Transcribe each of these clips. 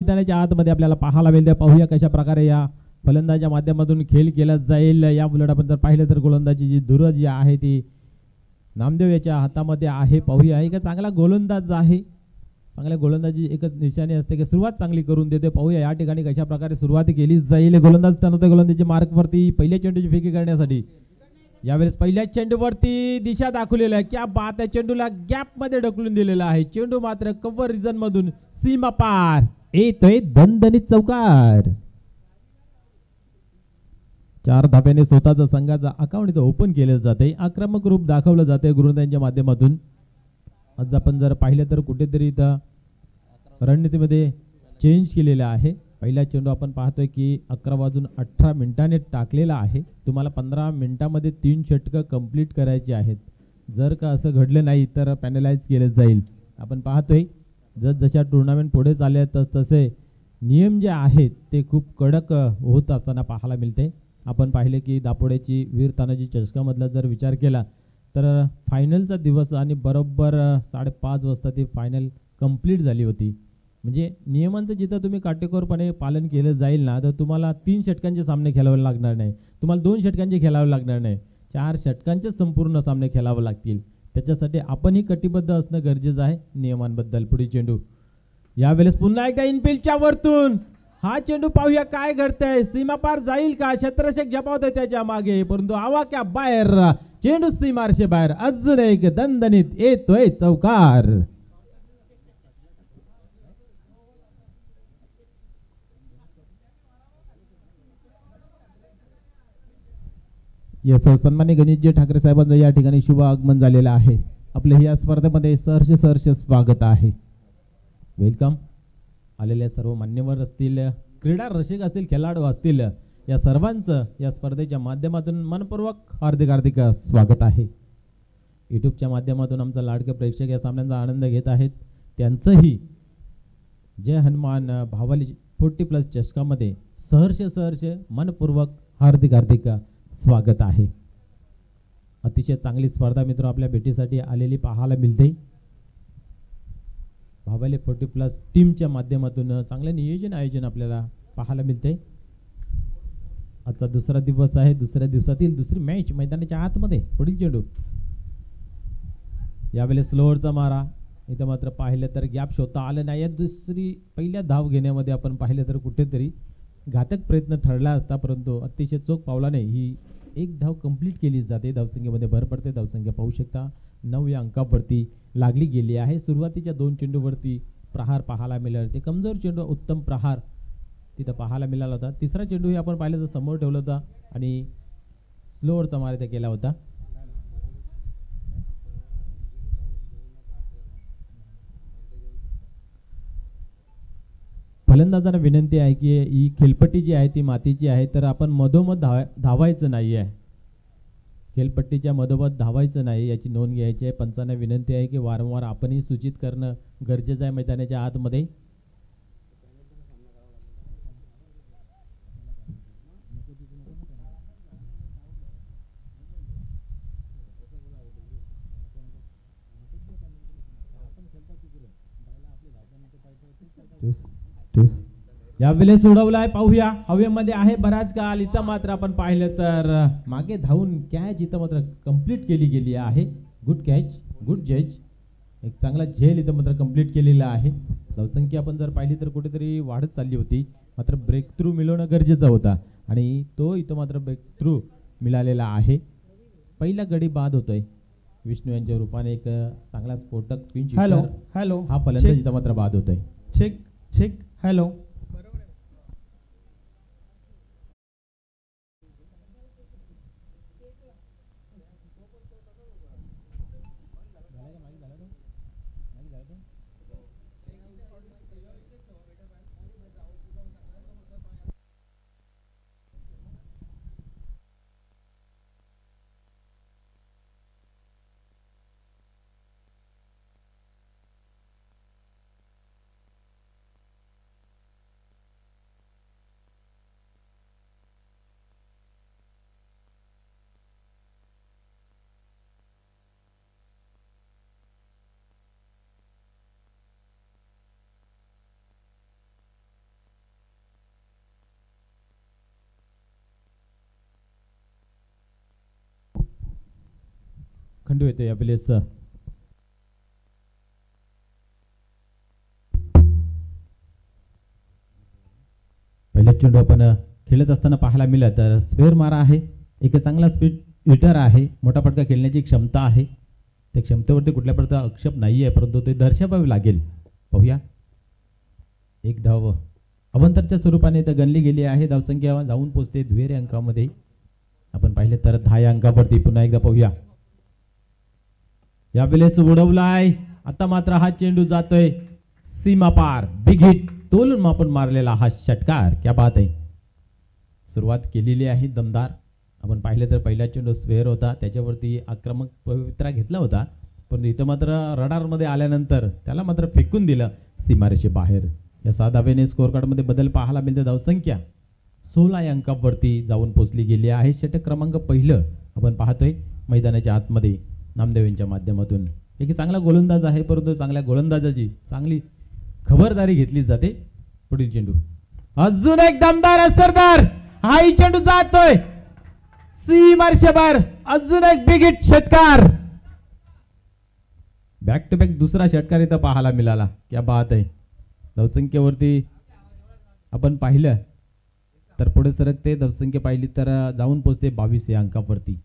मैदानाच्या आतमध्ये आपल्याला पाहायला मिळते. पाहूया कशा प्रकारे या फलंदाच्या माध्यमातून खेळ केला जाईल. या उलट आपण जर पाहिलं तर गोलंदाजी जी धुरा जी आहे ती नामदेव याच्या हातामध्ये आहे. पाहूया एक चांगला गोलंदाज आहे. चांगल्या गोलंदाजी एकच निशाणी असते की सुरुवात चांगली करून देते. पाहूया या ठिकाणी कशा प्रकारे सुरुवात केली जाईल. गोलंदाज तनवते गोलंदाजी मार्कवरती पहिल्या चेंडूची फेकी करण्यासाठी. यावेळेस पहिल्या चेंडूवरती दिशा दाखवलेला आहे. क्या बात आहे. चेंडूला गॅप मध्ये ढकलून दिलेला आहे. चेंडू मात्र कव्हर रिजन मधून सीमा पार येतोय दणदणीत चौकार. 4 धाब्याने स्वतःचा संघाचा अकाउंट इथं ओपन केलं जाते. आक्रमक रूप दाखवलं जाते गुरुदांच्या माध्यमातून. आज आपण जर पाहिलं तर कुठेतरी इथं रणनीतीमध्ये चेंज केलेला आहे. पहिला चेंडू आपण पाहतोय की 11:18 टाकलेला आहे. तुम्हाला 15 मिनिटांमध्ये 3 षटकं कंप्लीट करायची आहेत. जर का असं घडलं नाही तर पॅनलाइज केलं जाईल. आपण पाहतोय जसजशा टुर्नामेंट पुढे चालले तसे नियम जे आहेत ते खूप कडक होत असताना पाहायला मिळते. आपण पाहिले की दापोड्याची वीर तानाजी चषकामधला जर विचार केला तर फायनलचा दिवस आणि बरोबर 5:30 वाजता ती फायनल कंप्लीट झाली होती. म्हणजे नियमांचं जिथं तुम्ही काटेकोरपणे पालन केलं जाईल ना तर तुम्हाला 3 षटकांचे सामने खेळावे लागणार नाही. तुम्हाला 2 षटकांचे खेळावे लागणार नाही. 4 षटकांचे संपूर्ण सामने खेळावे लागतील. त्याच्यासाठी आपणही कटिबद्ध असणं गरजेचं आहे नियमांबद्दल. पुढे चेंडू यावेळेस पुन्हा एकदा इनफिल्डच्या वरतून हा चेंडू पाहूया काय घडतंय. सीमा पार जाईल का. क्षेत्ररक्षक झपावतोय त्याच्या मागे परंतु आवाक्या बाहेर. चेंडू सीमारशे बाहेर. अजून एक दणदणीत येतोय चौकार. यस सन्मान्य गणेशजी ठाकरे साहेबांचं या ठिकाणी शुभ आगमन झालेलं आहे. आपले या स्पर्धेमध्ये सहर्ष स्वागत आहे. वेलकम. आलेल्या सर्व मान्यवर असतील, क्रीडा रसिक असतील, खेळाडू असतील, या सर्वांचं या स्पर्धेच्या माध्यमातून मनपूर्वक हार्दिक स्वागत आहे. यूट्यूबच्या माध्यमातून आमचा लाडके प्रेक्षक या सामन्यांचा आनंद घेत आहेत. त्यांचंही जय हनुमान भावाली 40+ चषकामध्ये सहर्ष मनपूर्वक हार्दिक स्वागत आहे. अतिशय चांगली स्पर्धा मित्र आपल्या भेटीसाठी आलेली पाहायला मिळते. भावाले 40+ टीमच्या माध्यमातून चांगले नियोजन आयोजन आपल्याला पाहायला मिळते. आजचा दुसरा दिवस आहे. दुसऱ्या दिवसातील दुसरी मॅच मैदानाच्या आतमध्ये. पुढील चेंडू यावेळेस स्लोअरचा मारा. इथं मात्र पाहिलं तर गॅप शोधता आलं नाही. पहिल्या धाव घेण्यामध्ये आपण पाहिलं तर कुठेतरी घातक प्रयत्न ठरला असता परंतु अतिशय चोख पावलाने ही एक धाव कंप्लीट केली जाते. धावसंख्येमध्ये भर पडते. धावसंख्या पाहू शकता 9 या अंकावरती लागली गेली आहे. सुरुवातीच्या 2 चेंडूवरती प्रहार पाहायला मिळाला. ते कमजोर चेंडू उत्तम प्रहार तिथं पाहायला मिळाला होता. तिसरा चेंडू हे आपण पाहिलं तर समोर ठेवला होता आणि स्लोअरचा मार इथे केला होता. फलंदाजांना विनंती आहे की ही खेळपट्टी जी आहे ती मातीची आहे तर आपण मधोमध धावायचं नाही आहे. खेळपट्टीच्या मधोमध धावायचं नाही याची नोंद घ्यायची आहे. पंचांना विनंती आहे की वारंवार आपणही सूचित करणं गरजेचं आहे मैदानाच्या आतमध्ये. यावेळेस उडवलाय. पाहूया हवेमध्ये आहे बराच काल. इथं मात्र आपण पाहिलं तर मागे धावून कॅच इथं मात्र कंप्लीट केली गेली आहे. गुड कॅच, गुड जज. एक चांगला झेल इथं मात्र कंप्लीट केलेला आहे. धावसंख्या आपण जर पाहिली तर कुठेतरी वाढत चालली होती मात्र ब्रेक थ्रू मिळवणं गरजेचं होता आणि तो इथं मात्र ब्रेक थ्रू मिळालेला आहे. पहिला गडी बाद होतोय. विष्णू यांच्या रूपाने एक चांगला स्फोटक पिंच हा फलंदाज इथं मात्र बाद होतोय. Check hello. खंडू येतो यावेळेस पहिला चेंडू आपण खेळत असताना पाहायला मिळाला तर स्क्वेअर मारा आहे. एक चांगला स्पीड हिटर आहे. मोठा फटका खेळण्याची क्षमता आहे. त्या क्षमतेवरती कुठल्या प्रकारचा आक्षेप नाही आहे, परंतु ते दर्शवावे लागेल. पाहूया एक धाव अवंतरच्या स्वरूपाने तर गणली गेली आहे. धावसंख्या जाऊन पोहोचते दुहेरी अंकामध्ये. आपण पाहिले तर 10 अंकावरती. पुन्हा एकदा पाहूया यावेळेस उडवलाय. आता मात्र हा चेंडू जातोय सीमा पार. बिग हिट तोलून मापून मारलेला हा षटकार. क्या बात आहे. सुरुवात केलेली आहे दमदार. आपण पाहिलं तर पहिला चेंडू स्क्वेअर होता, त्याच्यावरती आक्रमक पवित्रा घेतला होता, परंतु इथं मात्र रडारमध्ये आल्यानंतर त्याला मात्र फेकून दिलं सीमारेषे बाहेर. या 6 धावेने स्कोअर कार्डमध्ये बदल पाहायला मिळते. धावसंख्या 16 या अंकावरती जाऊन पोहोचली गेली आहे. षटक क्रमांक पहिलं आपण पाहतोय मैदानाच्या आतमध्ये नामदेव यांच्या माध्यमातून. एक चांगला गोलंदाज आहे, परंतु चांगल्या गोलंदाजाची चांगली खबरदारी घेतली जाते. पुढील चेंडू अजून एक दमदार असरदार. हाही चेंडू जातोय सीमारेषेबाहेर. अजून एक बिग हिट षटकार. बॅक टू बॅक दुसरा षटकार इथं पाहायला मिळाला. क्या बात आहे. धावसंख्येवरती आपण पाहिलं तर पुढे सरकते. धावसंख्या पाहिली तर जाऊन पोहोचते 22 या अंकावरती.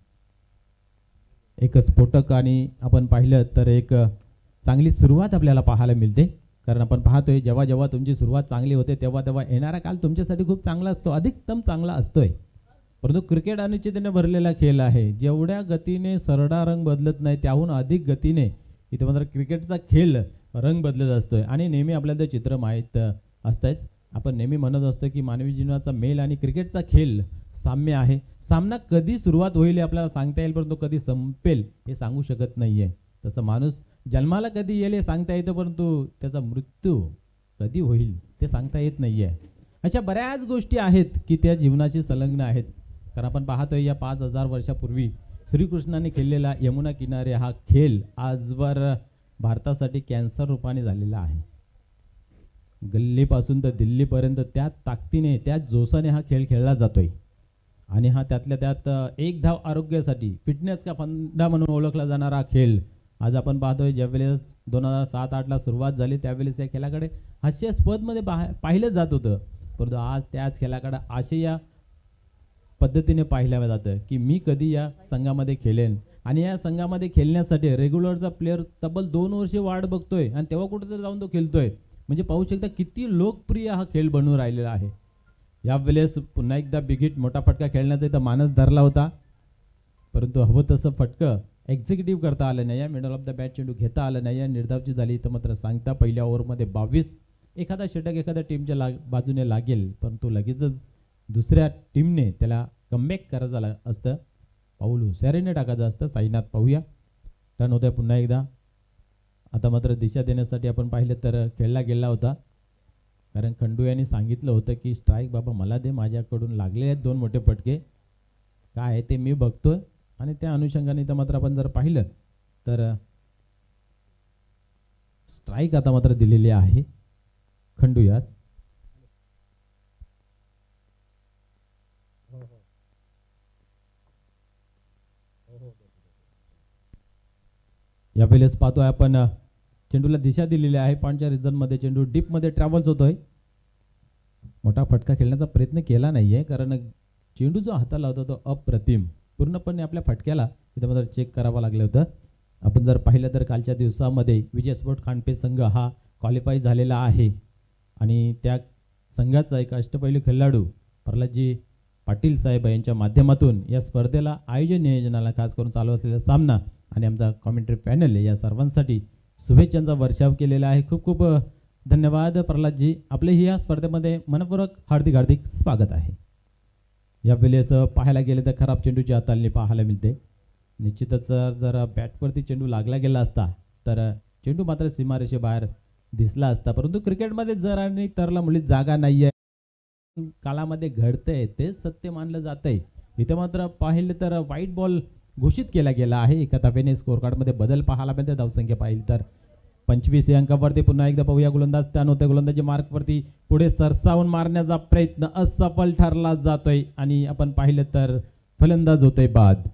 एक स्फोटक आणि आपण पाहिलं तर एक चांगली सुरुवात आपल्याला पाहायला मिळते. कारण आपण पाहतोय जेव्हा जेव्हा तुमची सुरुवात चांगली होते तेव्हा तेव्हा येणारा काल तुमच्यासाठी खूप चांगला असतो, अधिकतम चांगला असतोय. परंतु क्रिकेट अनिश्चिततेने भरलेला खेळ आहे. जेवढ्या गतीने सरडा रंग बदलत नाही त्याहून अधिक गतीने इथे मात्र क्रिकेटचा खेळ रंग बदलत असतोय. आणि नेहमी आपल्याला ते चित्र माहीत असतंच. आपण नेहमी म्हणत असतो की मानवी जीवनाचा मेल आणि क्रिकेटचा खेळ साम्य आहे. सामना कधी सुरुवात होईल हे आपल्याला सांगता येईल, परंतु कधी संपेल हे सांगू शकत नाहीये. तसं माणूस जन्माला कधी येईल हे सांगता येतं, परंतु त्याचा मृत्यू कधी होईल ते सांगता येत नाहीये. अशा बऱ्याच गोष्टी आहेत की त्या जीवनाशी संलग्न आहेत. कारण आपण पाहतोय या 5000 वर्षापूर्वी श्रीकृष्णाने खेळलेला यमुना किनारे हा खेळ आजवर भारतासाठी कॅन्सर रूपाने झालेला आहे. गल्लीपासून तर दिल्लीपर्यंत त्या ताकदीने त्या जोशाने हा खेळ खेळला जातोय. आणि हा त्यातल्या त्यात एक धाव आरोग्यासाठी फिटनेस का फंडा म्हणून ओळखला जाणारा खेळ आज आपण पाहतोय. ज्यावेळेस 2007-08ला सुरुवात झाली त्यावेळेस या खेळाकडे हास्यास्पदमध्ये पाहिलं जात होतं, परंतु आज त्याच खेळाकडे आशया पद्धतीने पाहिलं जातं की मी कधी या संघामध्ये खेळेन. आणि या संघामध्ये खेळण्यासाठी रेग्युलरचा प्लेअर तब्बल 2 वर्षे वाट बघतोय आणि तेव्हा कुठेतरी जाऊन तो खेळतोय. म्हणजे पाहू शकता किती लोकप्रिय हा खेळ बनून राहिलेला आहे. यावेळेस पुन्हा एकदा बिग हिट मोठा फटका खेळण्याचा इथं मानस धरला होता, परंतु हवं तसं फटकं एक्झिक्युटिव्ह करता आलं नाही. या मिडल ऑफ द बॅट चेंडू घेता आलं नाही. या निर्धावची झाली तर मात्र सांगता पहिल्या ओव्हरमध्ये 22. एखादा षटक एखाद्या टीमच्या बाजूने लागेल, परंतु लगेचच दुसऱ्या टीमने त्याला कमबॅक करायचं असतं, पाऊल हुशारीने टाकायचं असतं. साईनाथ पाहूया टर्न होतोय पुन्हा एकदा. आता मात्र दिशा देण्यासाठी आपण पाहिलं तर खेळला गेला होता, कारण खंडू यांनी सांगितलं होतं की स्ट्राईक बाबा मला दे, माझ्याकडून लागले आहेत 2 मोठे फटके, काय आहे ते मी बघतोय. आणि त्या अनुषंगाने तर मात्र आपण जर पाहिलं तर स्ट्राईक आता मात्र दिलेली आहे खंडू यास. यावेळेस पाहतोय आपण चेंडूला दिशा दिलेली आहे. पॉईंटच्या रिझनमध्ये चेंडू डीपमध्ये ट्रॅव्हल्स होतोय. मोठा फटका खेळण्याचा प्रयत्न केला नाहीये, कारण चेंडू जो हाताला होता तो अप्रतिम पूर्णपणे आपल्या फटक्याला इथं मात्र चेक करावं लागलं होतं. आपण जर पाहिलं तर कालच्या दिवसामध्ये विजय स्पोर्ट खांडपे संघ हा क्वालिफाय झालेला आहे आणि त्या संघाचा एक अष्टपैलू खेळाडू प्रल्हादजी पाटील साहेब यांच्या माध्यमातून या स्पर्धेला आयोजन नियोजनाला खास करून चालू असलेला सामना आणि आमचा कॉमेंट्री पॅनल या सर्वांसाठी शुभेच्छांचा वर्षाव केलेला आहे. खूप खूप धन्यवाद प्रल्हादजी. आपले या स्पर्धेमध्ये मनपूर्वक हार्दिक हार्दिक स्वागत आहे. यावेळेस पाहायला गेले तर खराब चेंडूची हाताळणी पाहायला मिळते. निश्चितच जर बॅटवरती चेंडू लागला गेला असता तर चेंडू मात्र सीमारेषेबाहेर दिसला असता, परंतु क्रिकेटमध्ये जर आणि तरला मुळीत जागा नाही आहे. काळामध्ये घडतंय तेच सत्य मानलं जातंय. इथे मात्र पाहिलं तर व्हाईट बॉल घोषित केला गेला आहे. एका धावेने स्कोअर कार्डमध्ये बदल पाहायला मिळते. धावसंख्या पाहिली तर 25 या अंकावरती. पुन्हा एकदा पाहूया गोलंदाज टर्न होते. गोलंदाजी मार्कवरती पुढे सरसावून मारण्याचा प्रयत्न असफल ठरला जातोय आणि आपण पाहिलं तर फलंदाज होतोय बाद.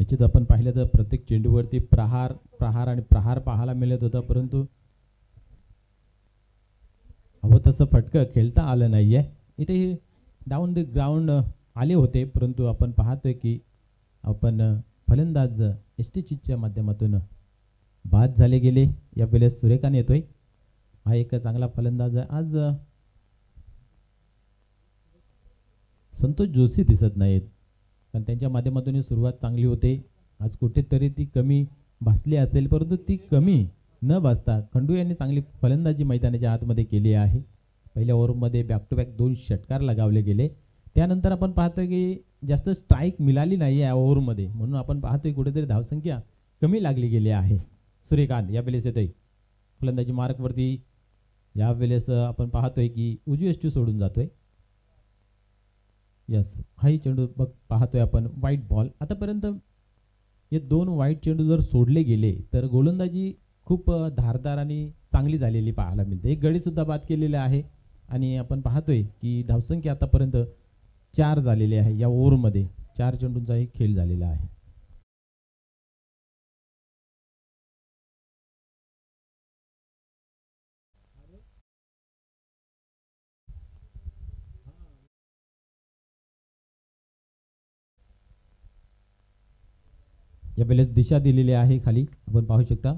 निश्चित आपण पाहिलं तर प्रत्येक चेंडूवरती प्रहार प्रहार आणि प्रहार पाहायला मिळत होता, परंतु हवं तसं फटकं खेळता आलं नाहीये. इथे डाऊन द ग्राउंड आले होते, परंतु आपण पाहतोय की आपण फलंदाज एसटीचीच्या माध्यमातून बाद झाले गेले. यावेळेस सुरेखान येतोय. हा एक चांगला फलंदाज आहे. आज संतोष जोशी दिसत नाहीत, कारण त्यांच्या माध्यमातून ही सुरुवात चांगली होते. आज कुठेतरी ती कमी भासली असेल, परंतु ती कमी न भासता खंडू यांनी चांगली फलंदाजी मैदानाच्या आतमध्ये केली आहे. पहिल्या ओव्हरमध्ये बॅक टू बॅक 2 षटकार लगावले गेले. त्यानंतर आपण पाहतोय की जास्त स्ट्राईक मिळाली नाही या ओव्हरमध्ये, म्हणून आपण पाहतोय कुठेतरी धावसंख्या कमी लागली गेली आहे. सूर्यकांत यावेळेस येतोय फलंदाजी मार्कवरती. यावेळेस आपण पाहतोय की उजवी एसटी सोडून जातोय. यस, हाही चेंडू बघ पाहतोय आपण वाईट बॉल. आतापर्यंत हे 2 वाईट चेंडू जर सोडले गेले तर गोलंदाजी खूप धारदार आणि चांगली झालेली पाहायला मिळते. एक गडी सुद्धा बाद केलेला आहे आणि आपण पाहतोय की धावसंख्या आतापर्यंत 4 झालेली आहे. या ओव्हरमध्ये 4 चेंडूंचाही खेळ झालेला आहे. यावेळेस दिशा दिलेली आहे खाली, आपण पाहू शकता.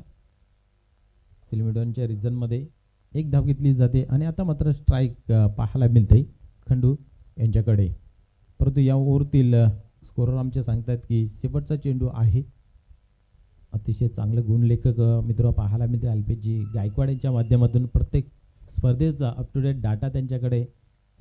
सिलमिडॉनच्या रिजनमध्ये एक धाव घेतली जाते आणि आता मात्र स्ट्राईक पाहायला मिळते खंडू यांच्याकडे. परंतु या ओव्हरतील स्कोरर आमचे सांगतात की शेवटचा चेंडू आहे. अतिशय चांगलं गुणलेखक मित्र पाहायला मिळते. अल्पेशजी गायकवाड यांच्या माध्यमातून प्रत्येक स्पर्धेचा अप टू डेट डाटा त्यांच्याकडे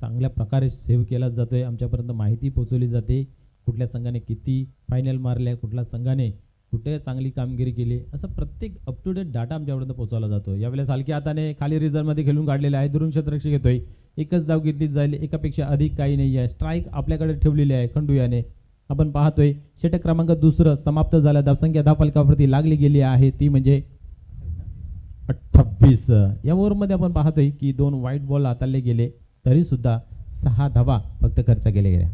चांगल्या प्रकारे सेव्ह केला जातोय. आमच्यापर्यंत माहिती पोहोचवली जाते, कुठल्या संघाने किती फायनल मारल्या, कुठल्या संघाने कुठे चांगली कामगिरी केली, असं प्रत्येक अप टू डेट डाटा आमच्यापर्यंत पोहोचवला जातो. यावेळेस हलक्या हाताने खाली रिझर्व्हमध्ये खेळून काढलेले आहे. दुरून क्षेत्ररक्षक घेतोय. एकच धाव घेतली जाईल, एकापेक्षा अधिक काही नाही आहे. स्ट्राईक आपल्याकडे ठेवलेली आहे खंडू याने. आपण पाहतोय षटक क्रमांक 2 समाप्त झाला. धावसंख्या धावफलकावरती लागली गेली आहे, ती म्हणजे 28. या ओव्हरमध्ये आपण पाहतोय की 2 वाईट बॉल हाताळले गेले, तरी सुद्धा 6 धावा फक्त खर्च केल्या गेल्या.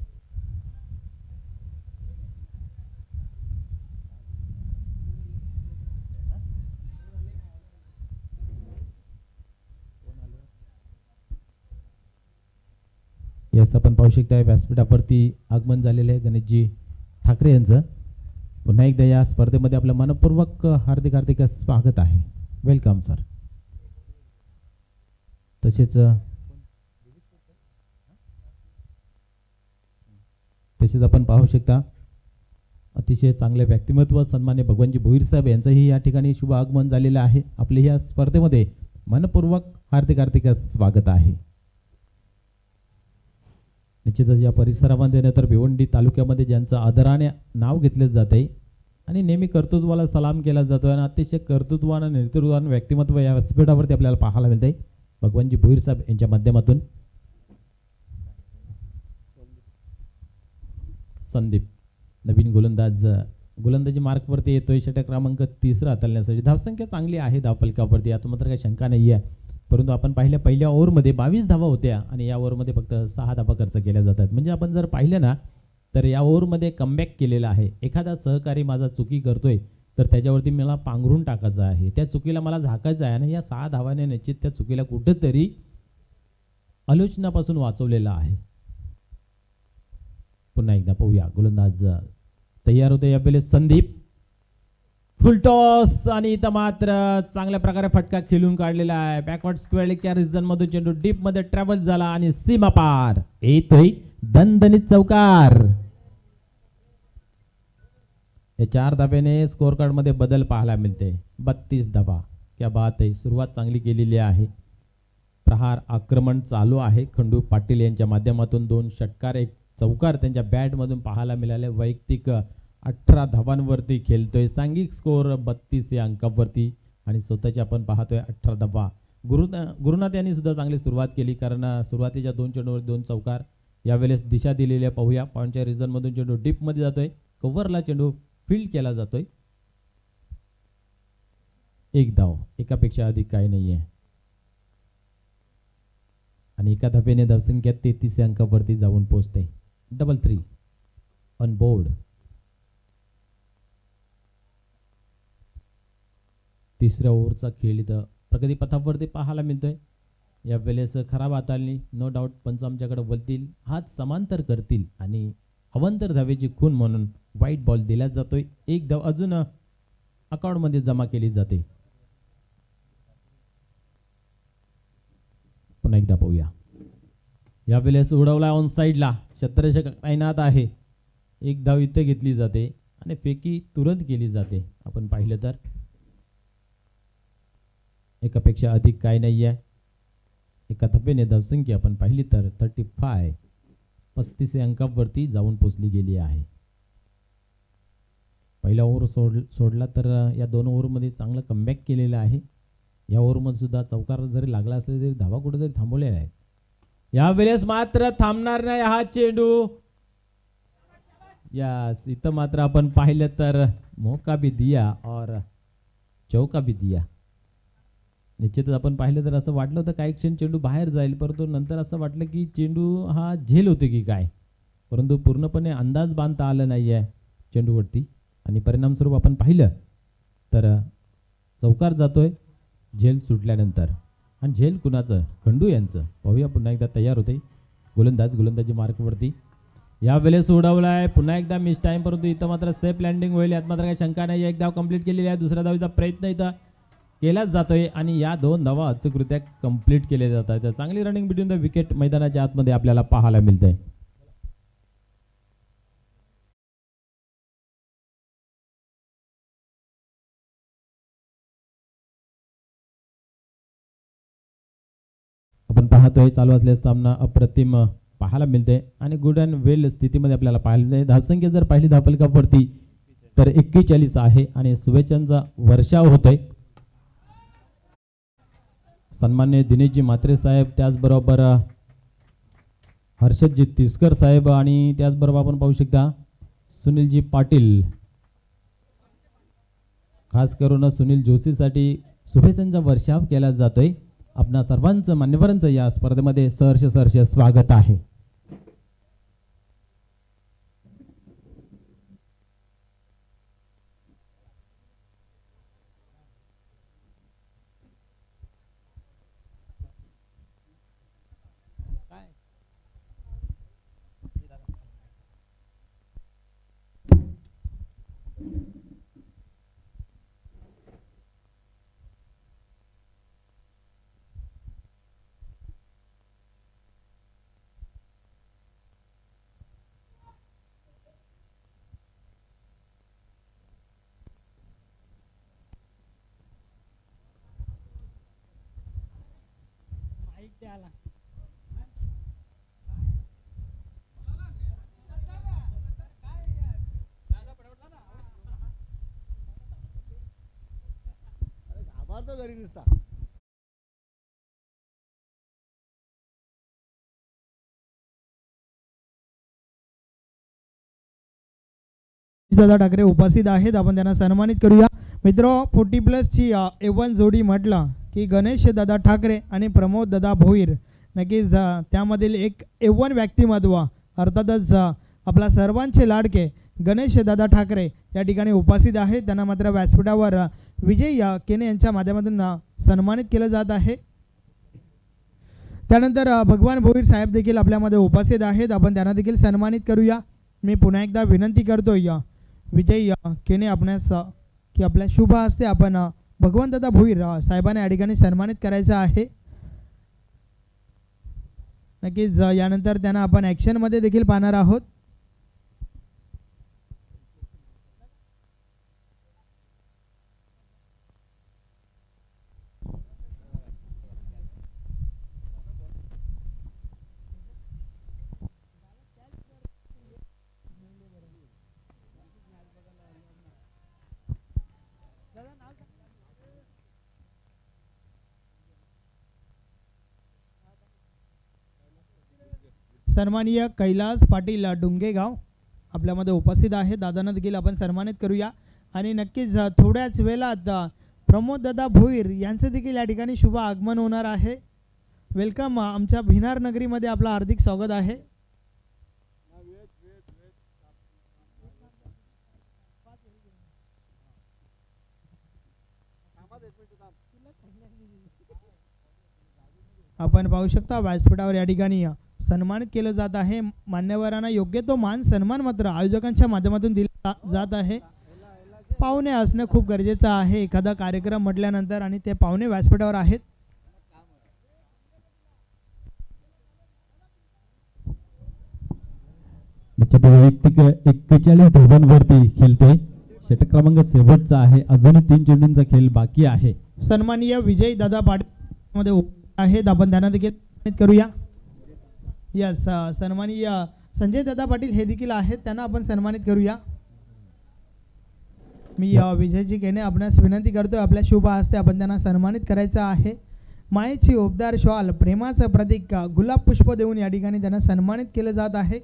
यस, आपण पाहू शकता व्यासपीठावरती आगमन झालेले आहे गणेशजी ठाकरे यांचं. पुन्हा एकदा या स्पर्धेमध्ये आपलं मनपूर्वक हार्दिक हार्दिक स्वागत आहे. Welcome sir. तसेच आपण पाहू शकता अतिशय चांगले व्यक्तिमत्व सन्मान्य भगवानजी भोईर साहेब यांचंही या ठिकाणी शुभ आगमन झालेलं आहे. आपले या स्पर्धेमध्ये मनपूर्वक हार्दिक हार्दिक स्वागत आहे. निश्चितच या परिसरामध्ये तर भिवंडी तालुक्यामध्ये ज्यांचं आदराने नाव घेतले जाते आणि नेहमी कर्तृत्वाला सलाम केला जातो आणि अतिशय कर्तृत्वानं नेतृत्वानं व्यक्तिमत्व या व्यासपीठावरती आपल्याला पाहायला मिळते भगवानजी भोईर साहेब यांच्या माध्यमातून. संदीप नवीन गोलंदाजी मार्कवरती येतोय. षटक क्रमांक 3 हाताळण्यासाठी. धावसंख्या चांगली आहे धावफलकावरती, आता मात्र काही शंका नाही आहे. परंतु आपण पाहिल्या पहिल्या ओव्हरमध्ये 22 धावा होत्या आणि या ओव्हरमध्ये फक्त 6 धावा खर्च केल्या जातात. म्हणजे आपण जर पाहिलं ना तर या ओव्हरमध्ये कमबॅक केलेला आहे. एखादा सहकारी माझा चुकी करतोय तर त्याच्यावरती मला पांघरून टाकायचं आहे, त्या चुकीला मला झाकायचं आहे आणि या 6 धावाने निश्चित त्या चुकीला कुठेतरी आलोचनापासून वाचवलेला आहे. पुन्हा एकदा पाहूया गोलंदाज तयार होते. यावेळेस संदीप फुल टॉस आणि इथं मात्र चांगल्या प्रकारे फटका खेळून काढलेला आहे. बॅकवर्ड स्क्वेअर लेगच्या रिजन मधून चेंडू डीप मध्ये ट्रॅव्हल झाला आणि सीमा पार येतोय दणदणीत चौकार. या 4 धाब्याने स्कोअर कार्ड मध्ये बदल पाहायला मिळते. 32 धाबा. क्या बात आहे. सुरुवात चांगली केलेली आहे. प्रहार आक्रमण चालू आहे. खंडू पाटील यांच्या माध्यमातून 2 षटकार 1 चौकार त्यांच्या बॅट मधून पाहायला मिळाले. वैयक्तिक 18 धावांवरती खेळतोय. सांघिक स्कोअर 32 या अंकावरती आणि स्वतःची आपण पाहतोय 18 धावा. गुरुनाथ यांनी सुद्धा चांगली सुरुवात केली, कारण सुरुवातीच्या 2 चेंडूवर 2 चौकार. यावेळेस दिशा दिलेल्या पाहूया. पॉईंटच्या रिजन मधून चेंडू डीप मध्ये जातोय. कव्हरला चेंडू फील्ड केला जातोय. 1 धाव, एकापेक्षा अधिक काही नाहीये आणि एका धाब्याने धावसंख्या 33 या अंकावरती जाऊन पोहोचते. 3 ऑन बोर्ड. तिसऱ्या ओव्हरचा खेळ इथं प्रगती पथावरती पाहायला मिळतोय. यावेळेस खराब हाताळणी नो डाऊट पंच आमच्याकडे बोलतील, हात समांतर करतील आणि अवंतर धावेची खून म्हणून वाईट बॉल दिला जातोय. एक धाव अजून अकाउंटमध्ये जमा केली जाते. पुन्हा एकदा पाहूया. यावेळेस उडवला ऑन साईडला, क्षेत्ररक्षक तैनात आहे. एक धाव इथे घेतली जाते आणि फेकी तुरंत केली जाते. आपण पाहिलं तर एकापेक्षा अधिक काय नाही आहे. एका धावेने धावसंख्या आपण पाहिली तर 35 अंकावरती जाऊन पोचली गेली आहे. पहिला ओव्हर सोडला तर या दोन ओव्हरमध्ये चांगलं कमबॅक केलेलं आहे. या ओव्हरमध्ये सुद्धा चौकार जरी लागला असेल तरी धावा कुठेतरी थांबवलेला आहे. यावेळेस मात्र थांबणार नाही हा चेंडू. यस, इथं मात्र आपण पाहिलं तर मौका भी दिया और चौका भी दिया. निश्चितच आपण पाहिलं तर असं वाटलं होतं काही क्षण चेंडू बाहेर जाईल, परंतु नंतर असं वाटलं की चेंडू हा झेल होते की काय, परंतु पूर्णपणे अंदाज बांधता आला नाही आहे चेंडूवरती आणि परिणामस्वरूप आपण पाहिलं तर चौकार जातोय झेल सुटल्यानंतर. आणि झेल कुणाचं? खंडू यांचं. पाहूया पुन्हा एकदा तयार होते गोलंदाजी मार्कवरती. यावेळेस उडवलाय पुन्हा एकदा मिस टाइम, परंतु इथं मात्र सेफ लँडिंग होईल यात मात्र काही शंका नाही. एक धाव कंप्लीट केलेली आहे. दुसऱ्या धावीचा प्रयत्न इथं केलाच जातोय आणि या दोन धावा अचूकरित्या कंप्लीट केल्या जातात. तर चांगली रनिंग बिटवीन द विकेट मैदानाच्या आतमध्ये आपल्याला पाहायला मिळते. आपण पाहतोय चालू असलेला सामना अप्रतिम पाहायला मिळते आणि गुड अँड वेल स्थितीमध्ये आपल्याला पाहायला मिळते. धावसंख्या जर पाहिली धावफलकावरती तर 41 आहे आणि शुभेच्छांचा वर्षाव होतोय. सन्मान्य दिनेशजी म्हात्रे साहेब, त्याचबरोबर हर्षदजी तिसकर साहेब आणि त्याचबरोबर आपण पाहू शकता सुनीलजी पाटील, खास करून सुनील जोशीसाठी शुभेच्छांचा वर्षाव केला जातोय. आपणा सर्वांचं मान्यवरांचं या स्पर्धेमध्ये सहर्ष स्वागत आहे. दादा ठाकरे उपस्थित आहेत, आपण त्यांना सन्मानित करूया. मित्र 40+ ची A1 जोडी म्हटलं की गणेश दादा ठाकरे आणि प्रमोद दादा भोईर, नक्कीच त्यामधील एक A1 व्यक्तिमत्व अर्थातच आपला सर्वांचे लाडके गणेश दादा ठाकरे या ठिकाणी उपस्थित आहेत. त्यांना मात्र व्यासपीठावर विजय केने यांच्या माध्यमातून सन्मानित केलं जात आहे. त्यानंतर भगवान भोईर साहेब देखील आपल्यामध्ये उपस्थित आहेत, आपण त्यांना देखील सन्मानित करूया. मी पुन्हा एकदा विनंती करतोय विजय केने आपणास की आपल्या शुभ हस्ते आपण भगवंतदादा भोईर साहेबांना या ठिकाणी सन्मानित करायचं आहे. नक्कीच यानंतर त्यांना आपण ॲक्शनमध्ये देखील पाहणार आहोत. सन्माननीय कैलास पाटील डुंगेगाव आपल्यामध्ये उपस्थित आहे, दादांना देखील आपण सन्मानित करूया. आणि नक्कीच थोड्याच वेळात प्रमोद दादा भोईर यांचं देखील या ठिकाणी शुभ आगमन होणार आहे. वेलकम, आमच्या भिनार नगरीमध्ये आपलं हार्दिक स्वागत आहे. आपण पाहू शकता व्यासपीठावर या ठिकाणी सन्मानित केलं जात आहे. मान्यवरांना योग्य तो मान सन्मान मात्र आयोजकांच्या माध्यमातून दिला जात आहे. पाहुणे असणं खूप गरजेचं आहे एखादा कार्यक्रम म्हटल्यानंतर, आणि ते पाहुणे व्यासपीठावर आहेत. वैयक्तिक 41 धावांवरती खेळतोय. षटक क्रमांक शेवटचा आहे. अजूनही 3 चेंडूंचा खेळ बाकी आहे. सन्माननीय विजय दादा पाटील मध्ये आहेत, आपण त्यांना देखील करूया. यस, सन्माननीय संजय दादा पाटील हे देखील आहेत, त्यांना आपण सन्मानित करूया. मी विजयजी केने आपणास विनंती करतोय, आपल्या शुभ हस्ते आपण त्यांना सन्मानित करायचं आहे. मायेची ओबदार शॉल, प्रेमाचं प्रतीक गुलाब पुष्प देऊन या ठिकाणी त्यांना सन्मानित केलं जात आहे.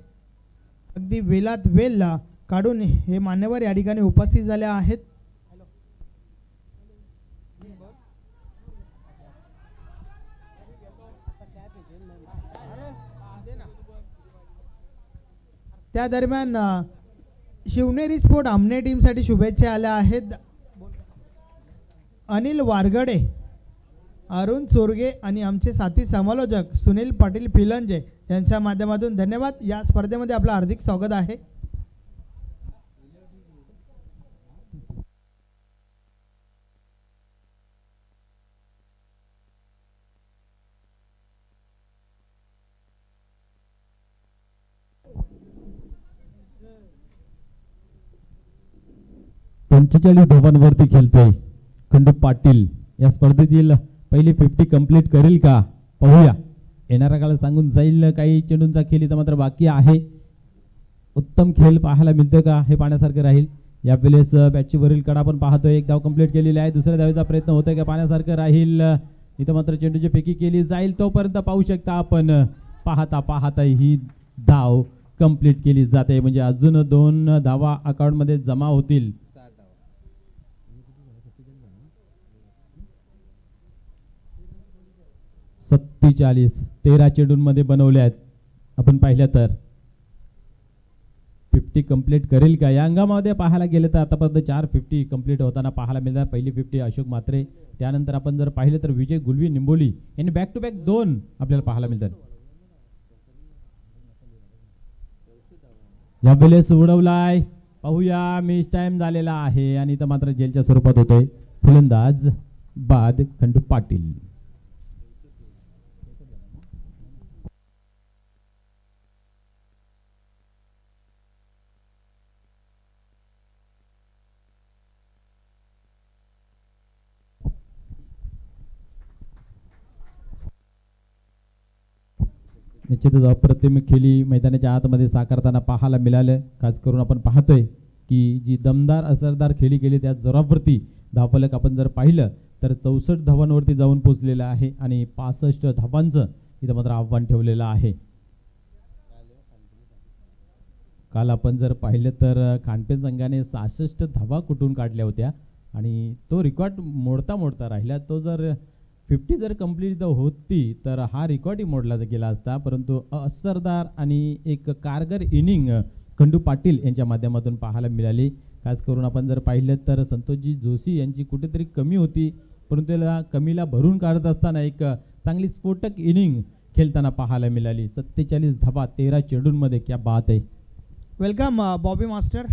अगदी वेलात वेल काढून हे मान्यवर या ठिकाणी उपस्थित झाले आहेत. त्या दरम्यान शिवनेरी स्पोर्ट आमने टीमसाठी शुभेच्छा आल्या आहेत. अनिल वारगडे, अरुण चोरगे आणि आमचे साथी समालोचक सुनील पाटील फिलंजे यांच्या माध्यमातून धन्यवाद. या स्पर्धेमध्ये आपलं हार्दिक स्वागत आहे. पंचेचाळीस धावांवरती खेळतोय खंडू पाटील. या स्पर्धेतील पहिली 50 कंप्लीट करेल का पाहूया. येणारा काळ सांगून जाईल. काही चेंडूंचा खेळ इथं मात्र बाकी आहे. उत्तम खेळ पाहायला मिळतोय का हे पाहण्यासारखं राहील. यावेळेस बॅटची वरील कडा आपण पाहतोय. एक धाव कंप्लीट केलेली आहे. दुसऱ्या धावेचा प्रयत्न होतोय का पाहण्यासारखं राहील. इथं मात्र चेंडूची फेकी केली जाईल. तोपर्यंत पाहू शकता आपण, पाहता पाहता ही धाव कंप्लीट केली जाते. म्हणजे अजून 2 धावा अकाउंटमध्ये जमा होतील. 47 13 चेंडूंमध्ये बनवले आहेत. आपण पाहिलं तर 50 कंप्लीट करेल का या अंगामध्ये पाहायला गेलं तर आतापर्यंत 4 50 कंप्लीट होताना पाहायला मिळतात. पहिली 50 अशोक म्हात्रे, त्यानंतर आपण जर पाहिलं तर विजय गुलवी निंबोली यांनी बॅक टू बॅक 2 आपल्याला पाहायला मिळतात. यावेळेस उडवलाय, पाहूया. मिस टाइम झालेला आहे आणि इथं मात्र जेलच्या स्वरूपात होतोय. फलंदाज बाद खंडू पाटील. निश्चितच अप्रतिम खेळी मैदानाच्या आतमध्ये साकारताना पाहायला मिळालं. खास करून आपण पाहतोय की जी दमदार असरदार खेळी केली त्या जोरावरती धावफलक आपण जर पाहिलं तर 64 धावांवरती जाऊन पोहोचलेलं आहे आणि 65 धावांचं इथं मात्र आव्हान ठेवलेलं आहे. काल आपण जर पाहिलं तर खानपे संघाने 66 धावा कुठून काढल्या होत्या आणि तो रेकॉर्ड मोडता मोडता राहिला. तो जर 50 जर कंप्लीट होती तर हा रेकॉर्डही मोडला गेला असता. परंतु असरदार आणि एक कारगर इनिंग खंडू पाटील यांच्या माध्यमातून पाहायला मिळाली. खास करून आपण जर पाहिलं तर संतोषजी जोशी यांची कुठेतरी कमी होती, परंतु त्याला कमीला भरून काढत असताना एक चांगली स्फोटक इनिंग खेळताना पाहायला मिळाली. 47 धावा 13 चेंडूंमध्ये, क्या बात आहे. Welcome Bobby master.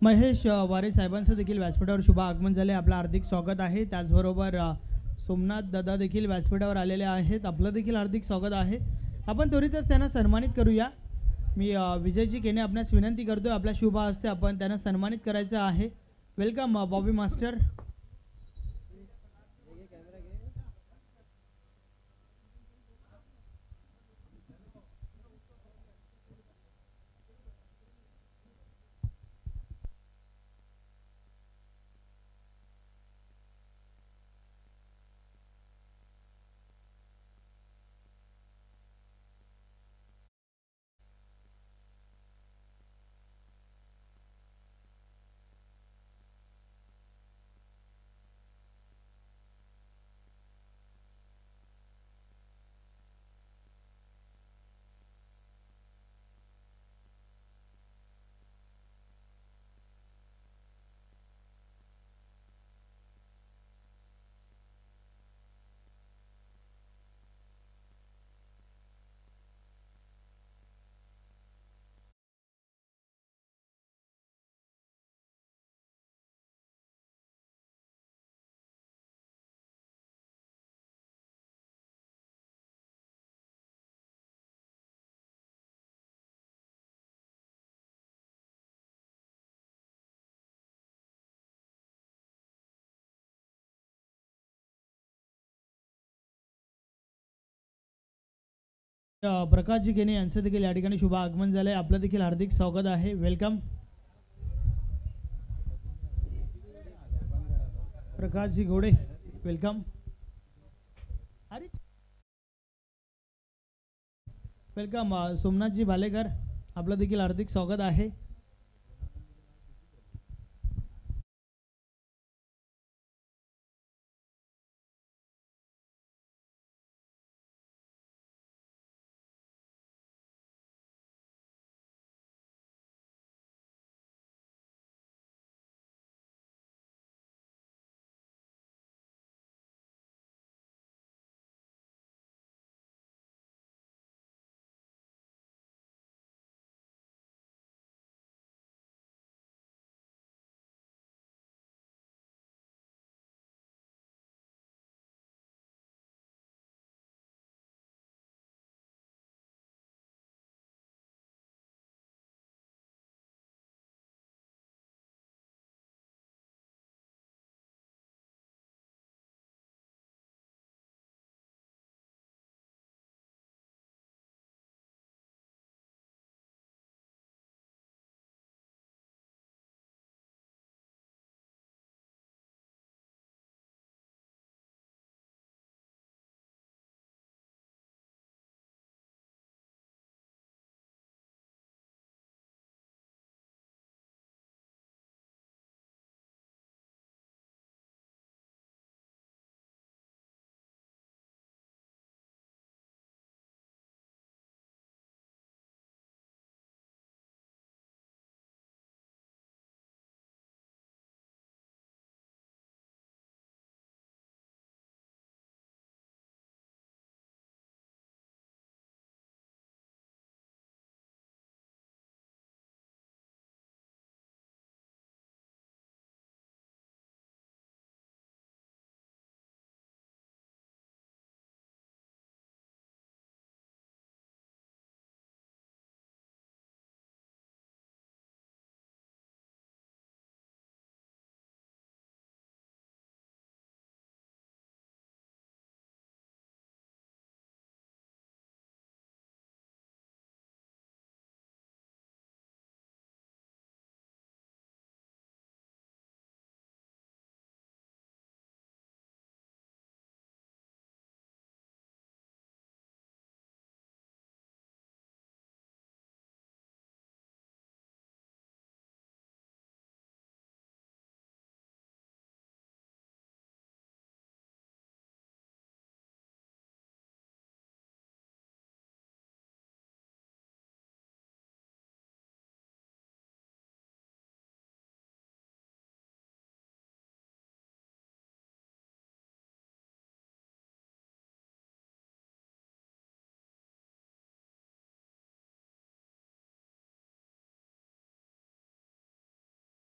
महेश वारे साहेबांचं देखील व्यासपीठावर शुभ आगमन झाले, आपलं हार्दिक स्वागत आहे. त्याचबरोबर सोमनाथ दादा देखील व्यासपीठावर आलेले आहेत, आपलं देखील हार्दिक स्वागत आहे. आपण त्वरितच त्यांना सन्मानित करूया. मी विजयजी केने आपणास विनंती करतोय, आपल्या शुभ हस्ते आपण त्यांना सन्मानित करायचं आहे. Welcome Bobby master. प्रकाशजी केने यांचं देखील या ठिकाणी शुभ आगमन झालंय, आपलं देखील हार्दिक स्वागत आहे. वेलकम प्रकाशजी घोडे, वेलकम. अरे वेलकम सोमनाथजी भालेकर, आपलं देखील हार्दिक स्वागत आहे.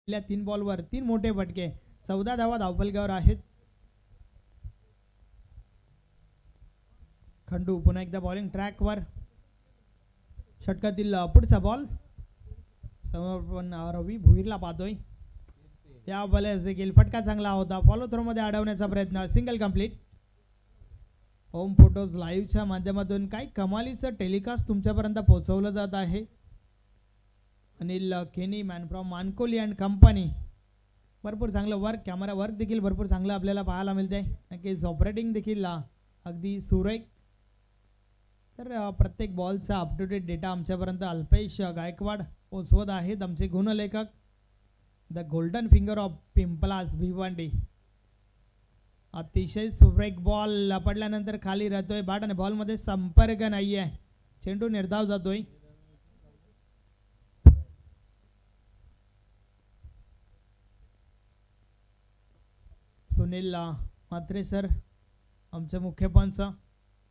पहिल्या 3 बॉलवर 3 मोठे फटके, 14 धावा धावफलकावर आहेत. खंडू पुन्हा एकदा बॉलिंग ट्रॅकवर. षटकातील पुढचा बॉल समर्पण रवी भुईरला पाहतोय. या बॉलेस देखील फटका चांगला होता, फॉलो थ्रो मध्ये अडवण्याचा प्रयत्न, सिंगल कंप्लीट. होम फोटोज लाईव्हच्या माध्यमातून काही कमालीचं टेलिकास्ट तुमच्यापर्यंत पोहोचवलं जात आहे. अनिल केनी man from Mankoli and company. भरपूर चांगलं वर्क, कॅमेरा वर्क देखील भरपूर चांगलं आपल्याला पाहायला मिळते. नक्कीच ऑपरेटिंग देखील अगदी सुरेख. तर प्रत्येक बॉलचा अप टू डेट डेटा आमच्यापर्यंत अल्पेश गायकवाड पोचवत आहेत, आमचे गुणलेखक. The golden finger of Pimplas Bhiwandi. अतिशय सुरेख बॉल पडल्यानंतर खाली राहतोय बॅट आणि बॉलमध्ये संपर्क नाही आहे, चेंडू निर्धाव जातोय. सुनील म्हात्रे सर आमचे मुख्य पंच.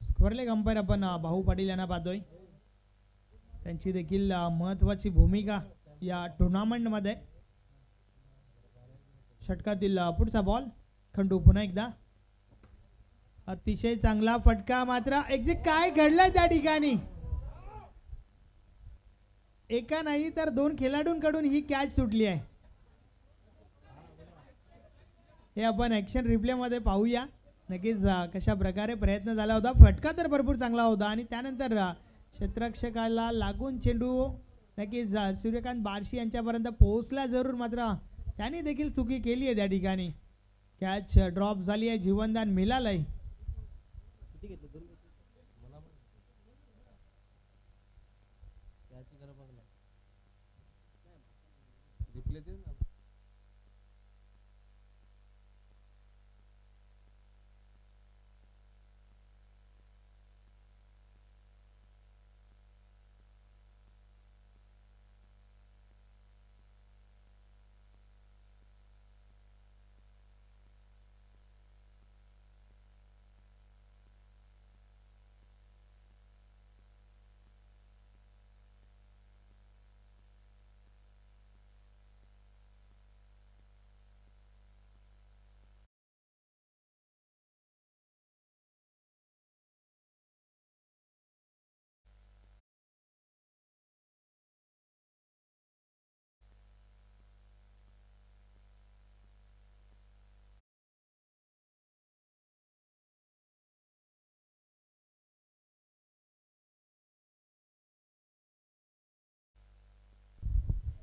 स्क्वेअरलेग अंपायर आपण भाऊ पाटील यांना पाहतोय. त्यांची देखील महत्त्वाची भूमिका या टुर्नामेंटमध्ये. षटकातील पुढचा बॉल खंडू पुन्हा एकदा. अतिशय चांगला फटका, मात्र एक्झिट काय घडलं त्या ठिकाणी. एका नाही तर 2 खेळाडूंकडून ही कॅच सुटली आहे. हे आपण ॲक्शन रिप्लेमध्ये पाहूया नक्कीच कशा प्रकारे प्रयत्न झाला होता. फटका तर भरपूर चांगला होता आणि त्यानंतर क्षेत्ररक्षकाला लागून चेंडू नक्कीच सूर्यकांत बारशी यांच्यापर्यंत पोहोचला जरूर, मात्र त्यांनी देखील चुकी केली आहे त्या ठिकाणी. कॅच ड्रॉप झाली आहे, जीवनदान मिळालंय.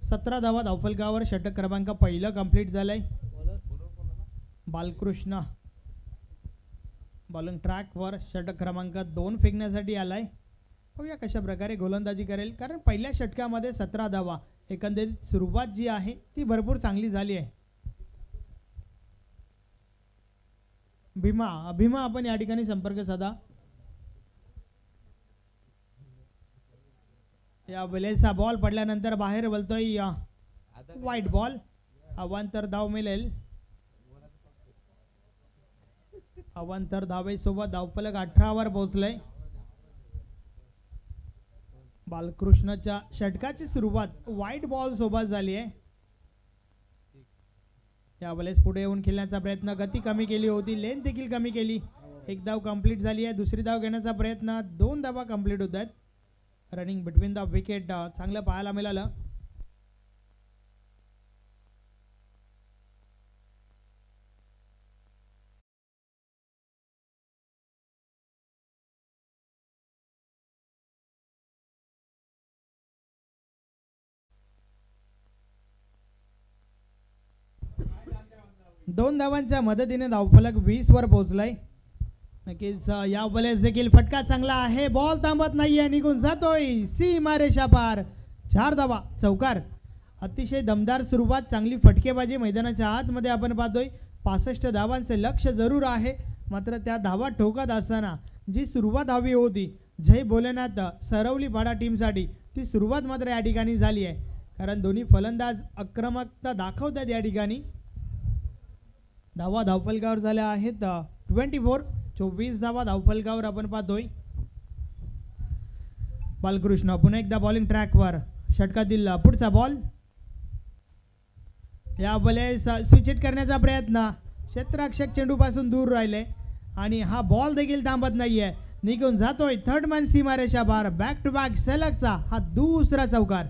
सतरा धावा धावफलकावर. षटक क्रमांक पहिलं कंप्लीट झालंय. बालकृष्ण बॉलिंग ट्रॅकवर षटक क्रमांक 2 फेकण्यासाठी आलाय. बघूया कशा प्रकारे गोलंदाजी करेल, कारण पहिल्या षटकामध्ये 17 धावा. एकंदरीत सुरुवात जी आहे ती भरपूर चांगली झाली आहे. भीमा आपण या ठिकाणी संपर्क साधा. या वेळेचा बॉल पडल्यानंतर बाहेर बोलतोय वाईट बॉल. अवांतर धाव मिळेल. अवांतर धावेसोबत धावफलक 18 वर पोहोचलंय. बालकृष्णच्या षटकाची सुरुवात वाईट बॉल सोबत झाली आहे. यावेळेस पुढे येऊन खेळण्याचा प्रयत्न, गती कमी केली होती, लेंथ देखील कमी केली. 1 धाव कंप्लीट झाली आहे. दुसरी धाव घेण्याचा प्रयत्न, 2 धावा कंप्लीट होत आहेत. रनिंग बिटवीन द विकेट चांगलं पाहायला मिळालं. दोन धावांच्या मदतीने धावफलक 20 वर पोहोचलाय. नक्कीच या बॉलेस देखील फटका चांगला आहे. बॉल थांबत नाहीये, निघून जातोय सीमारेषा पार. 4 धावा चौकार. अतिशय दमदार सुरुवात, चांगली फटकेबाजी मैदानाच्या आतमध्ये आपण पाहतोय. 65 धावांचे लक्ष जरूर आहे, मात्र त्या धावा ठोकत असताना जी सुरुवात हवी होती जय भोलेनाथ सरवली पाडा टीमसाठी, ती सुरुवात मात्र या ठिकाणी झाली आहे. कारण दोन्ही फलंदाज आक्रमकता दाखवतात या ठिकाणी. धावा धावफलकावर झाल्या आहेत 24. 24 धावा धावफलकावर आपण पाहतोय. बालकृष्ण पुन्हा एकदा बॉलिंग ट्रॅकवर. षटकातील पुढचा बॉल या बले स्विच हिट करण्याचा प्रयत्न, क्षेत्ररक्षक चेंडूपासून दूर राहिले आणि हा बॉल देखील थांबत नाहीये, निघून जातोय थर्ड मॅन सीमारेषा बार. बॅक टू बॅक सलगचा हा दुसरा चौकार.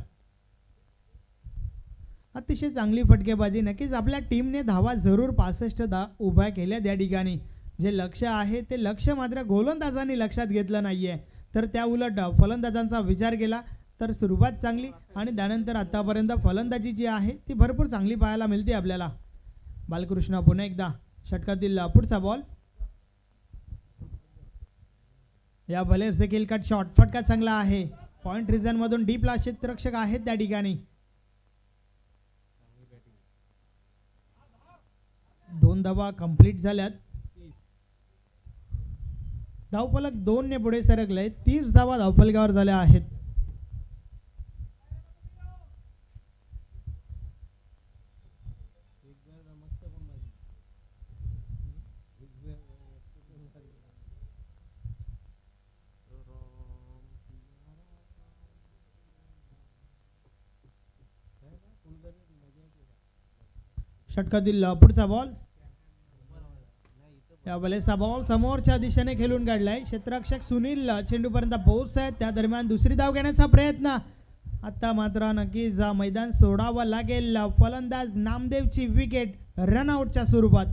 अतिशय चांगली फटकेबाजी. नक्कीच आपल्या टीमने धावा जरूर 65 उभ्या केल्या त्या ठिकाणी. जे लक्ष आहे ते लक्ष मात्र गोलंदाजांनी लक्षात घेतलं नाहीये, तर त्या उलट फलंदाजांचा विचार केला तर सुरुवात चांगली आणि त्यानंतर आतापर्यंत फलंदाजी जी आहे ती भरपूर चांगली पाहायला मिळते आपल्याला. बालकृष्ण पुन्हा एकदा षटकातील पुढचा बॉल. या बलेस देखील कट शॉट, फटका चांगला आहे. पॉइंट रिजन मधून डीपला क्षेत्ररक्षक आहेत त्या ठिकाणी. 2 धावा कंप्लीट झाल्यात. धावफलक 2 ने पुढे सरकले. 30 धावा धावफलकावर झाल्या आहेत. षटकातील पुढचा बॉल. या बलेचा बॉल समोरच्या दिशेने खेळून काढलाय. क्षेत्ररक्षक सुनील चेंडूपर्यंत पोहोचत आहेत. त्या दरम्यान दुसरी धाव घेण्याचा प्रयत्न. आता मात्र नक्कीच मैदान सोडावं लागेल. फलंदाज नामदेवची विकेट रनआउटच्या स्वरूपात.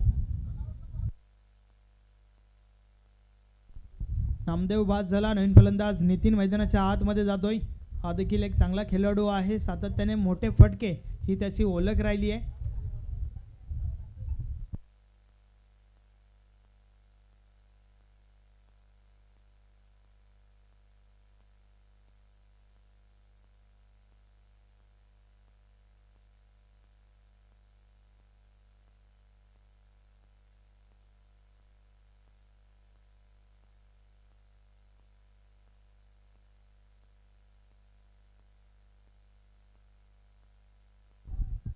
नामदेव बाद झाला. नवीन फलंदाज नितीन मैदानाच्या आतमध्ये जातोय. हा देखील एक चांगला खेळाडू आहे. सातत्याने मोठे फटके ही त्याची ओळख राहिली आहे.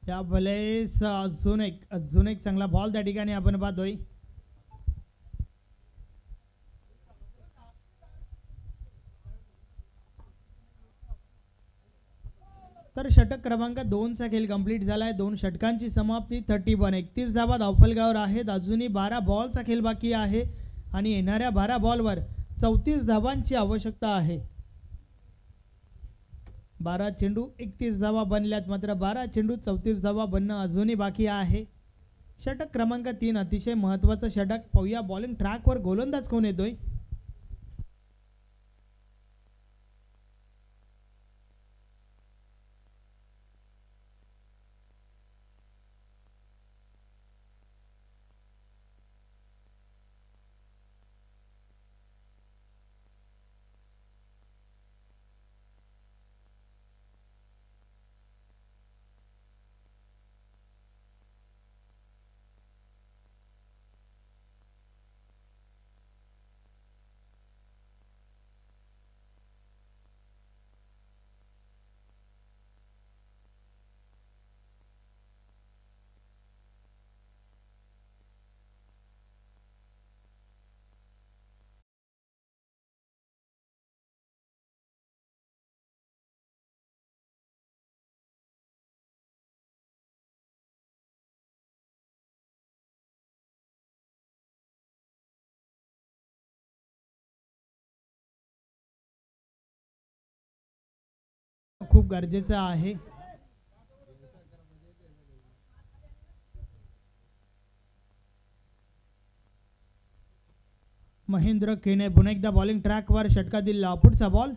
त्या बलेस अजून एक चांगला बॉल त्या ठिकाणी आपण पाहतोय. तर षटक क्रमांक 2 चा खेळ कंप्लीट झालाय. 2 षटकांची समाप्ती. 31 31 धावा धावफलकावर आहेत. अजूनही 12 बॉलचा खेळ बाकी आहे आणि येणाऱ्या 12 बॉलवर 34 धावांची आवश्यकता आहे. 12 चेंडू 31 धावा बनल्यात, मात्र 12 चेंडू 34 धावा बनणं अजूनही बाकी आहे. षटक क्रमांक 3 अतिशय महत्त्वाचं षटक. पाहूया बॉलिंग ट्रॅकवर गोलंदाज कोण येतोय. खूप गरजेचं आहे. महेंद्र केने पुन्हा एकदा बॉलिंग ट्रॅकवर. षटकातील पुढचा बॉल.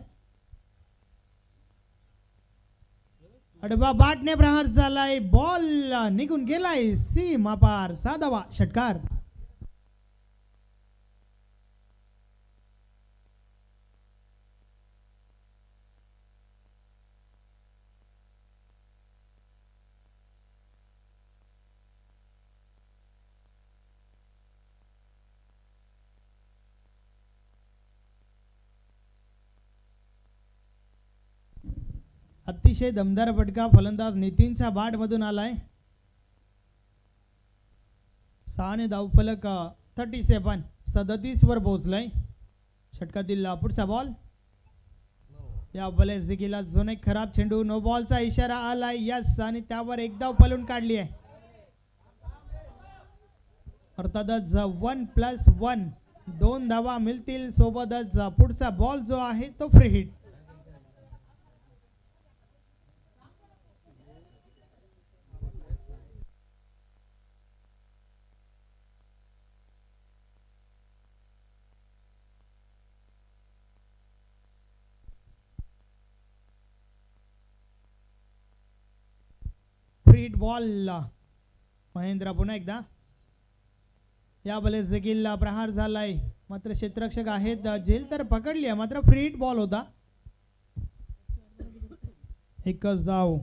अडबा बाटने प्रहार झालाय. बॉल निघून गेलाय सीमा पार. 6 धावा षटकार. अतिशय दमदार फटका फलंदाज नितीनच्या बॅट मधून आलाय. 6 ने धावफलक 37 37 वर पोहोचलाय. षटकातील पुढचा बॉल. या बॉलेस देखील अजून एक खराब चेंडू. नो बॉलचा इशारा आलाय. यस आणि त्यावर एक धाव पळून काढली आहे. अर्थातच 1+1 2 धावा मिळतील. सोबतच पुढचा बॉल जो आहे तो free hit. Free hit ball. Mahendra पुन्हा एकदा. या बलेस देखील प्रहार झालाय, मात्र क्षेत्ररक्षक आहेत. झेल तर पकडली आहे, मात्र फ्री हिट बॉल होता. एकच धाव.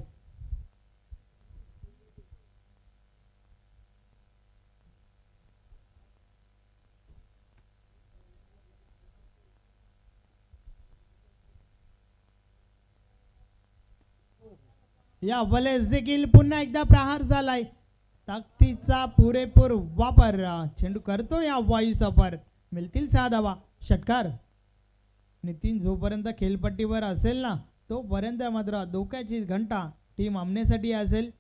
या बलेस देखील पुन्हा एकदा प्रहार झालाय. ताकदीचा पुरेपूर वापर. चेंडू करतो या वाई सफर. मिळतील 6 धावा. षटकार. नितीन जोपर्यंत खेळपट्टीवर असेल ना तोपर्यंत मात्र धोक्याची घंटा टीम आमनेसाठी असेल.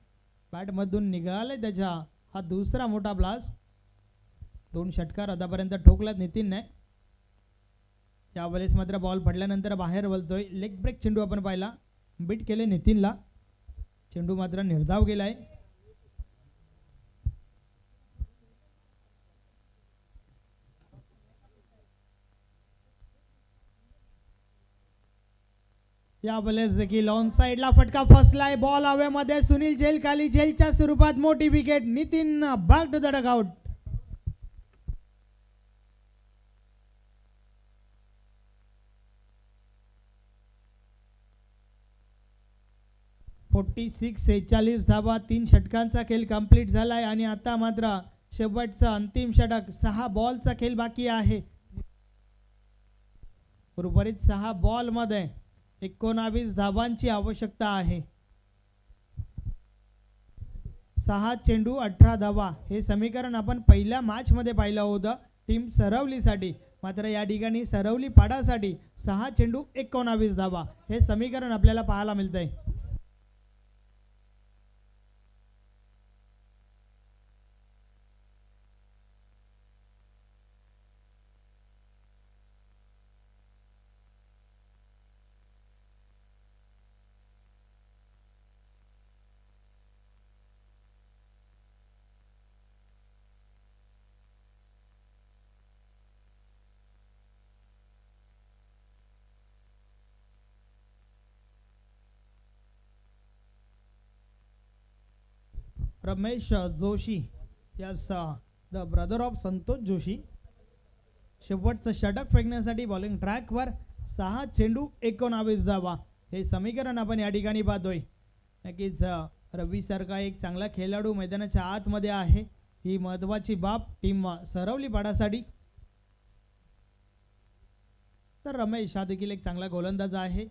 बॅटमधून निघाले त्याच्या हा दुसरा मोठा ब्लास्ट. 2 षटकार आतापर्यंत ठोकलात नितीनने. यावेळेस मात्र बॉल पडल्यानंतर बाहेर वळतोय. लेग ब्रेक चेंडू आपण पाहिला. बीट केले नितीनला. चेंडू मात्र निर्धाव गेलाय. या बलेस देखील ऑन साइडला फटका फसलाय. बॉल हवेमध्ये. सुनील झेल खाली. झेलच्या स्वरूपात मोठी wicket. Nitin back to the dugout. .46 46 धावा. 3 षटकांचा खेळ कंप्लीट झालाय आणि आता मात्र शेवटचा अंतिम षटक. 6 बॉलचा खेळ बाकी आहे. उर्वरित 6 बॉल मध्ये 19 धावांची आवश्यकता आहे. 6 चेंडू 18 धावा हे समीकरण आपण पहिल्या मॅच मध्ये पाहिलं होतं टीम सरवलीसाठी. मात्र या ठिकाणी सरवली पाडासाठी 6 चेंडू 19 धावा हे समीकरण आपल्याला पाहायला मिळतंय. Ramesh Joshi. Yes, the brother of Santosh Joshi. शेवटचं षटक फेकण्यासाठी बॉलिंग ट्रॅकवर. 6 चेंडू 19 धावा हे समीकरण आपण या ठिकाणी पाहतोय. नक्कीच रवी सारखा एक चांगला खेळाडू मैदानाच्या आतमध्ये आहे ही महत्वाची बाब टीम सरवली पाडासाठी. तर रमेश हा देखील एक चांगला गोलंदाज आहे.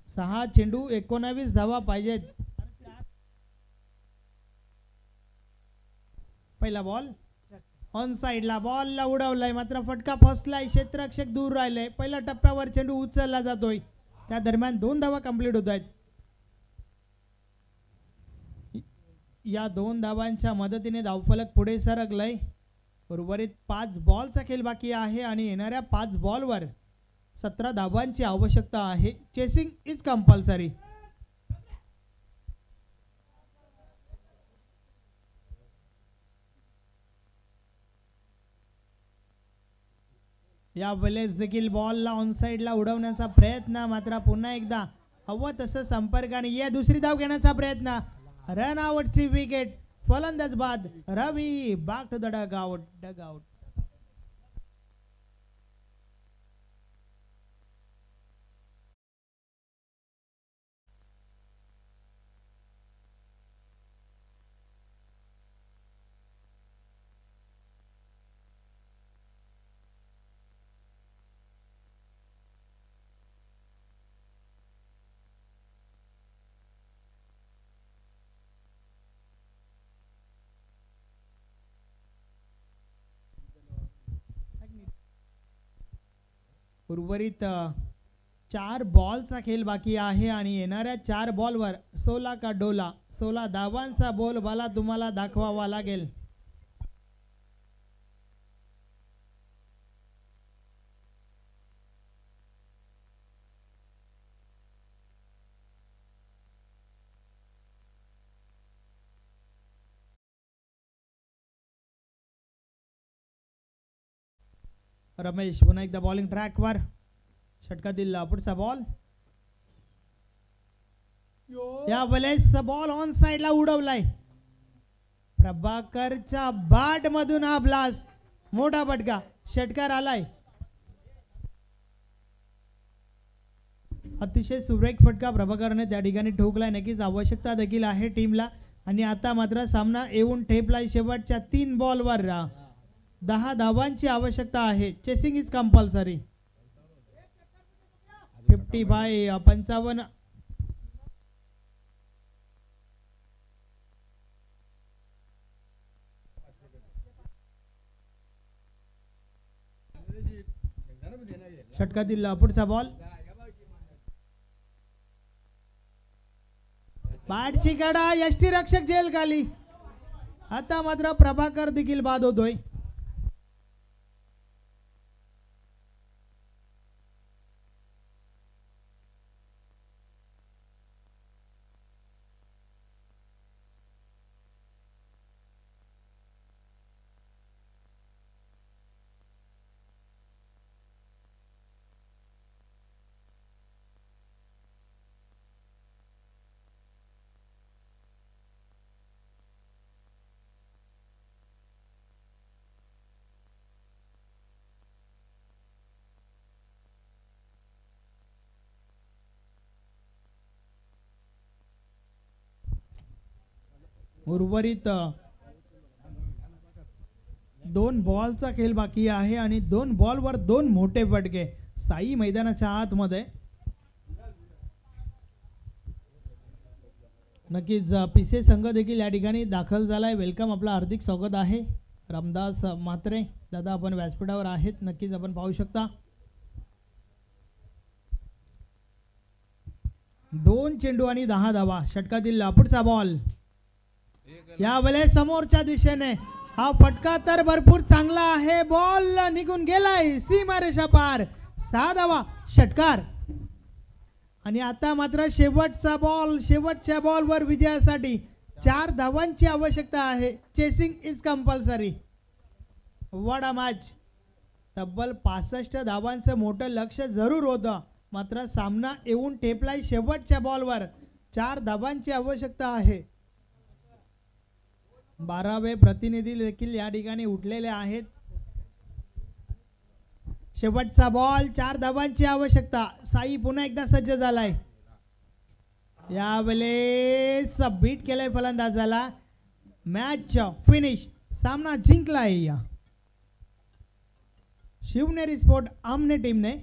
सहा चेंडू 19 धावा पाहिजेत. पहिला बॉल ऑन साइडला. बॉलला उडवलाय मात्र फटका फसलाय. क्षेत्ररक्षक दूर राहिले. पहिल्या टप्प्यावर चेंडू उचलला जातोय. त्या दरम्यान 2 धावा कंप्लीट होत आहेत. या 2 धावांच्या मदतीने धावफलक पुढे सरकलाय. उर्वरित 5 बॉलचा खेळ बाकी आहे आणि येणाऱ्या 5 बॉलवर 17 धावांची आवश्यकता आहे. Chasing is compulsory. या वेळेस देखील बॉलला ऑन साइडला उडवण्याचा प्रयत्न. मात्र पुन्हा एकदा हवं तसं संपर्काने या दुसरी धाव घेण्याचा प्रयत्न. रन आउटची विकेट. फलंदाज बाद. Ravi back to the dugout. Dugout. उर्वरित 4 बॉलचा खेळ बाकी आहे आणि येणाऱ्या 4 बॉलवर 16 का डोला 16 धावांचा बोलबाला तुम्हाला दाखवावा लागेल. रमेश पुन्हा एकदा बॉलिंग ट्रॅकवर. षटकातील पुढचा बॉल. या वेळेस बॉल ऑन साइडला उडवलाय. प्रभाकरच्या बॅट मधून हा ब्लास्ट. मोठा फटका. षटकार आलाय. अतिशय सुरेख फटका प्रभाकरने त्या ठिकाणी ठोकलाय. नक्कीच आवश्यकता देखील आहे टीमला. आणि आता मात्र सामना येऊन ठेपलाय शेवटच्या 3 बॉलवर. 10 धावांची आवश्यकता आहे. Chasing is compulsory. 50/55. षटकातील पुढचा बॉल. बॅटची कडा यष्टीरक्षक जेल खाली. आता मात्र प्रभाकर देखील बाद होतोय. उर्वरित 2 बॉलचा खेळ बाकी आहे आणि 2 बॉलवर 2 मोठे फटके. साई मैदानाच्या आतमध्ये. नक्कीच पीसे संघ देखील या ठिकाणी दाखल झालाय. वेलकम, आपलं हार्दिक स्वागत आहे. रामदास म्हात्रे दादा आपण व्यासपीठावर आहेत. नक्कीच आपण पाहू शकता. 2 चेंडू आणि 10 धावा. षटकातील पुढचा बॉल. यावेळेस समोरच्या दिशेने हा फटका तर भरपूर चांगला आहे. बॉल निघून गेलाय सीमारेषा पार. 6 धावा. षटकार. आणि आता मात्र शेवटचा बॉल. शेवटच्या बॉलवर विजयासाठी 4 धावांची आवश्यकता आहे. Chasing is compulsory. What a match. तब्बल 65 धावांचं मोठं लक्ष जरूर होतं. मात्र सामना येऊन ठेपलाय शेवटच्या बॉलवर. 4 धावांची आवश्यकता आहे. 12वे प्रतिनिधी देखील या ठिकाणी उठलेले आहेत. शेवटचा बॉल. 4 धावांची आवश्यकता. साई पुन्हा एकदा सज्ज झालाय. यावेळेस बीट केलाय फलंदाजाला. Match finish. सामना जिंकलाय शिवनेरी स्पोर्ट आमने टीमने.